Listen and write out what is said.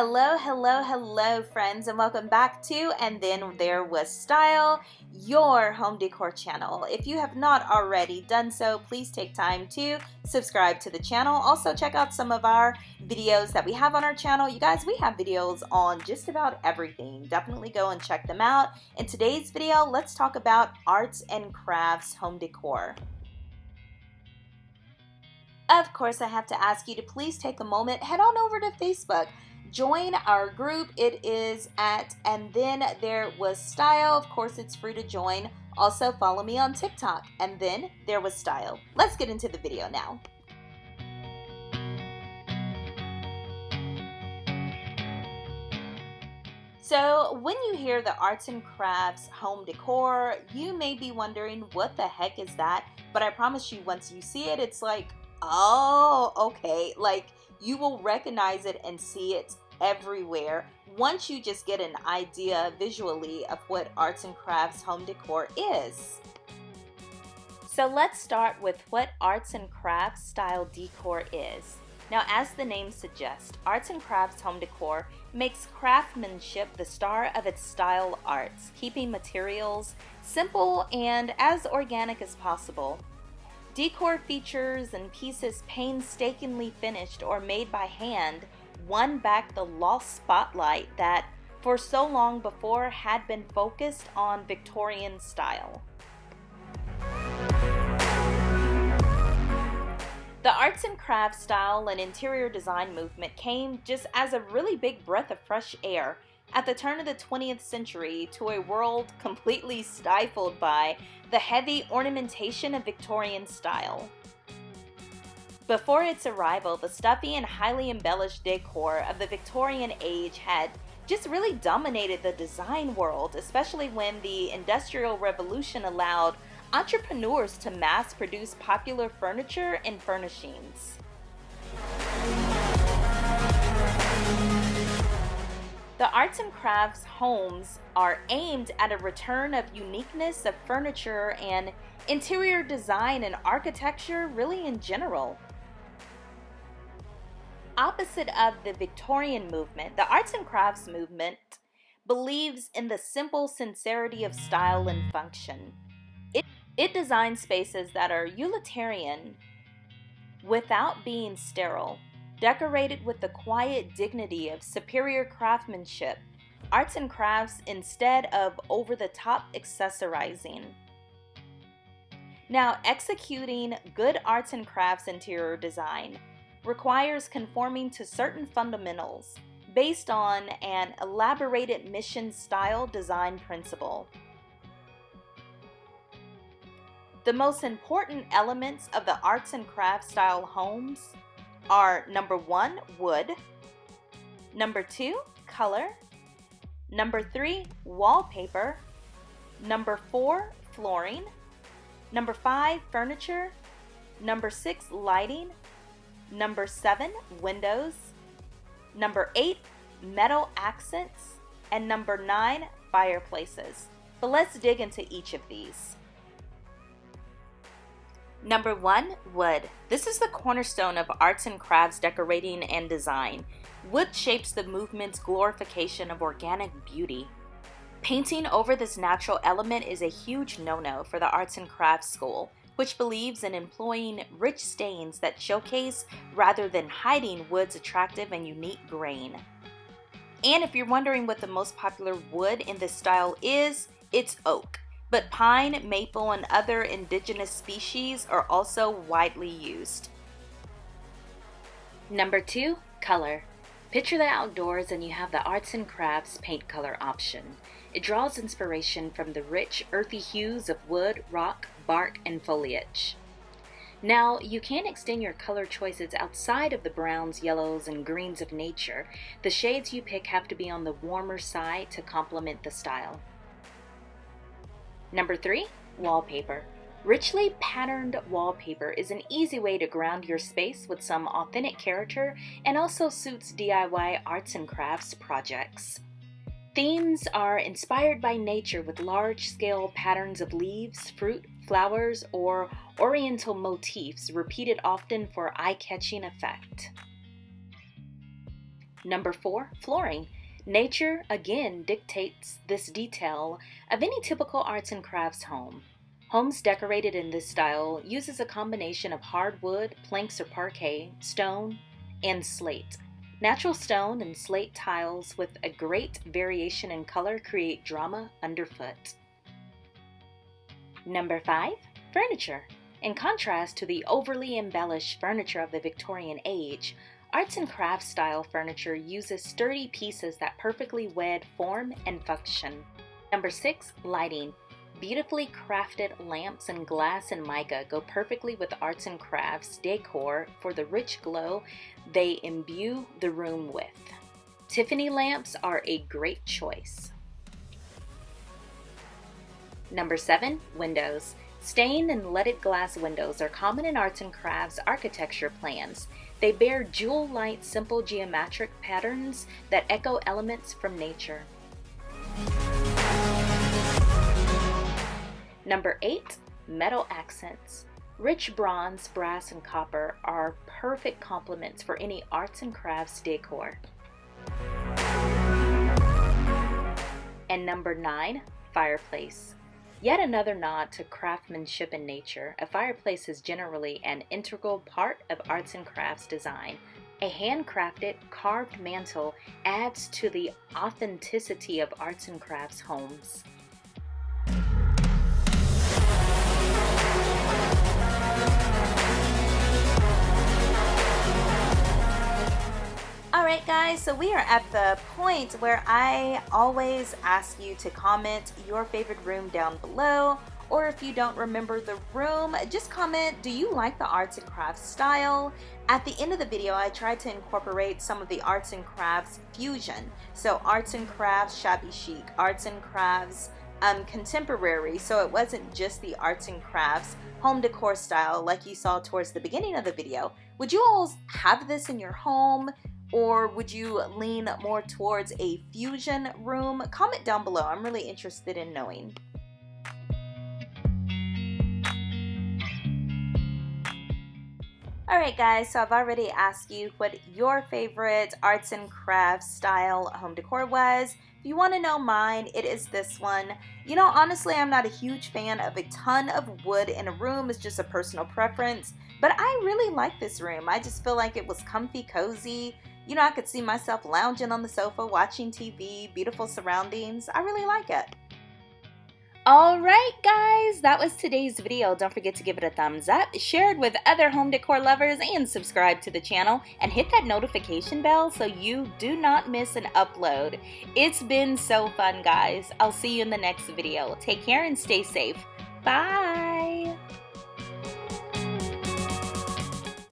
Hello, friends, and welcome back to And Then There Was Style, your home decor channel. If you have not already done so, please take time to subscribe to the channel. Also, check out some of our videos that we have on our channel. You guys, we have videos on just about everything. Definitely go and check them out. In today's video, let's talk about arts and crafts home decor. Of course, I have to ask you to please take a moment, head on over to Facebook. Join our group. It is at AndThenThereWasStyle. Of course, it's free to join. Also, follow me on TikTok, AndThenThereWasStyle. Let's get into the video now. So, when you hear the arts and crafts home decor, you may be wondering, what the heck is that? But I promise you, once you see it, it's like, oh, okay. Like, you will recognize it and see it everywhere once you just get an idea visually of what arts and crafts home decor is. So let's start with what arts and crafts style decor is. Now, as the name suggests, arts and crafts home decor makes craftsmanship the star of its style arts, keeping materials simple and as organic as possible. Decor features and pieces painstakingly finished or made by hand won back the lost spotlight that, for so long before, had been focused on Victorian style. The arts and crafts style and interior design movement came just as a really big breath of fresh air at the turn of the 20th century to a world completely stifled by the heavy ornamentation of Victorian style. Before its arrival, the stuffy and highly embellished decor of the Victorian age had just really dominated the design world, especially when the Industrial Revolution allowed entrepreneurs to mass produce popular furniture and furnishings. The arts and crafts homes are aimed at a return of uniqueness of furniture and interior design and architecture really in general. Opposite of the Victorian movement, the arts and crafts movement believes in the simple sincerity of style and function. It designs spaces that are utilitarian without being sterile. Decorated with the quiet dignity of superior craftsmanship, arts and crafts instead of over-the-top accessorizing. Now, executing good arts and crafts interior design requires conforming to certain fundamentals based on an elaborated mission-style design principle. The most important elements of the arts and crafts style homes are number 1, wood, number 2, color, number 3, wallpaper, number 4, flooring, number 5, furniture, number 6, lighting, number 7, windows, number 8, metal accents, and number 9, fireplaces. But let's dig into each of these. Number 1, wood. This is the cornerstone of arts and crafts decorating and design. Wood shapes the movement's glorification of organic beauty. Painting over this natural element is a huge no-no for the arts and crafts school, which believes in employing rich stains that showcase rather than hiding wood's attractive and unique grain. And if you're wondering what the most popular wood in this style is, it's oak. But pine, maple, and other indigenous species are also widely used. Number 2, color. Picture the outdoors and you have the arts and crafts paint color option. It draws inspiration from the rich, earthy hues of wood, rock, bark, and foliage. Now, you can extend your color choices outside of the browns, yellows, and greens of nature. The shades you pick have to be on the warmer side to complement the style. Number 3, wallpaper. Richly patterned wallpaper is an easy way to ground your space with some authentic character and also suits DIY arts and crafts projects. Themes are inspired by nature with large-scale patterns of leaves, fruit, flowers, or oriental motifs repeated often for eye-catching effect. Number 4, flooring. Nature again dictates this detail of any typical arts and crafts home. Homes decorated in this style uses a combination of hardwood, planks or parquet, stone, and slate. Natural stone and slate tiles with a great variation in color create drama underfoot. Number 5, furniture. In contrast to the overly embellished furniture of the Victorian age, arts and crafts style furniture uses sturdy pieces that perfectly wed form and function. Number 6, lighting. Beautifully crafted lamps in glass and mica go perfectly with arts and crafts decor for the rich glow they imbue the room with. Tiffany lamps are a great choice. Number 7, windows. Stained and leaded glass windows are common in arts and crafts architecture plans. They bear jewel-like simple geometric patterns that echo elements from nature. Number 8, metal accents. Rich bronze, brass, and copper are perfect complements for any arts and crafts decor. And number 9, fireplace. Yet another nod to craftsmanship in nature, a fireplace is generally an integral part of arts and crafts design. A handcrafted, carved mantle adds to the authenticity of arts and crafts homes. Alright guys, so we are at the point where I always ask you to comment your favorite room down below, or if you don't remember the room, just comment, do you like the arts and crafts style? At the end of the video, I tried to incorporate some of the arts and crafts fusion. So arts and crafts shabby chic, arts and crafts contemporary, so it wasn't just the arts and crafts home decor style like you saw towards the beginning of the video. Would you all have this in your home? Or would you lean more towards a fusion room? Comment down below. I'm really interested in knowing. Alright guys, so I've already asked you what your favorite arts and crafts style home decor was. If you want to know mine, it is this one. You know, honestly, I'm not a huge fan of a ton of wood in a room. It's just a personal preference. But I really like this room. I just feel like it was comfy, cozy. You know, I could see myself lounging on the sofa, watching TV, beautiful surroundings. I really like it. Alright guys, that was today's video. Don't forget to give it a thumbs up, share it with other home decor lovers, and subscribe to the channel. And hit that notification bell so you do not miss an upload. It's been so fun guys. I'll see you in the next video. Take care and stay safe. Bye!